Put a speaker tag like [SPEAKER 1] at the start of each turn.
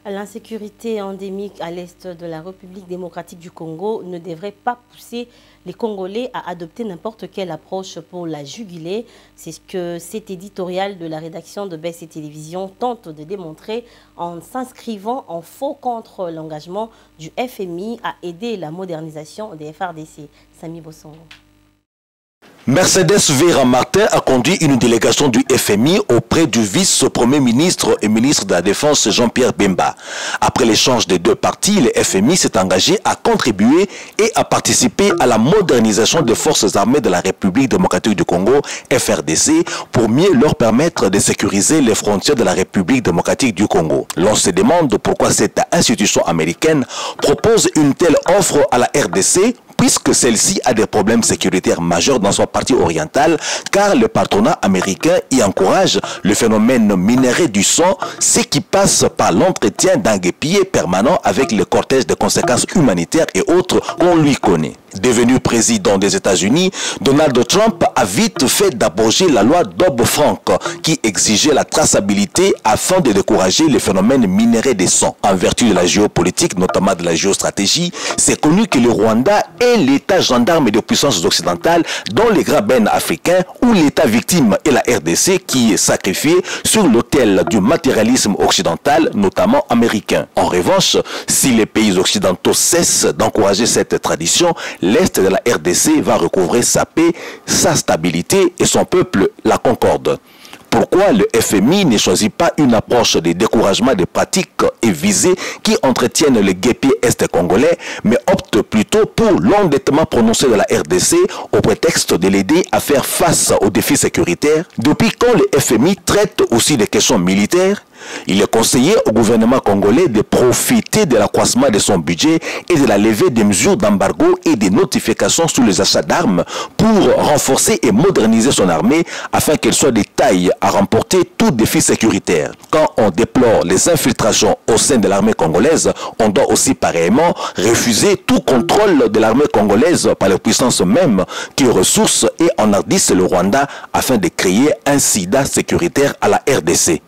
[SPEAKER 1] L'insécurité endémique à l'est de la République démocratique du Congo ne devrait pas pousser les Congolais à adopter n'importe quelle approche pour la juguler. C'est ce que cet éditorial de la rédaction de BES et Télévision tente de démontrer en s'inscrivant en faux contre l'engagement du FMI à aider la modernisation des FRDC. Samy Bossongo.
[SPEAKER 2] Mercedes Vera Martin a conduit une délégation du FMI auprès du vice-premier ministre et ministre de la Défense Jean-Pierre Bemba. Après l'échange des deux parties, le FMI s'est engagé à contribuer et à participer à la modernisation des forces armées de la République démocratique du Congo, FRDC, pour mieux leur permettre de sécuriser les frontières de la République démocratique du Congo. L'on se demande pourquoi cette institution américaine propose une telle offre à la RDC, puisque celle-ci a des problèmes sécuritaires majeurs dans son partie orientale, car le patronat américain y encourage le phénomène minéré du sang, ce qui passe par l'entretien d'un guépier permanent avec le cortège de conséquences humanitaires et autres qu'on lui connaît. Devenu président des États-Unis, Donald Trump a vite fait d'abroger la loi Dodd-Frank qui exigeait la traçabilité afin de décourager le phénomène minéré des sangs. En vertu de la géopolitique, notamment de la géostratégie, c'est connu que le Rwanda est l'état gendarme des puissances occidentales dans les Graben africains, où l'état victime est la RDC qui est sacrifiée sur l'autel du matérialisme occidental, notamment américain. En revanche, si les pays occidentaux cessent d'encourager cette tradition, l'Est de la RDC va recouvrer sa paix, sa stabilité et son peuple la concorde. Pourquoi le FMI ne choisit pas une approche de découragement des pratiques et visées qui entretiennent le guépier est-congolais, mais opte plutôt pour l'endettement prononcé de la RDC au prétexte de l'aider à faire face aux défis sécuritaires? Depuis quand le FMI traite aussi des questions militaires? Il est conseillé au gouvernement congolais de profiter de l'accroissement de son budget et de la levée des mesures d'embargo et des notifications sur les achats d'armes pour renforcer et moderniser son armée afin qu'elle soit de taille à remporter tout défi sécuritaire. Quand on déplore les infiltrations au sein de l'armée congolaise, on doit aussi pareillement refuser tout contrôle de l'armée congolaise par les puissances mêmes qui ressourcent et enhardissent le Rwanda afin de créer un sida sécuritaire à la RDC.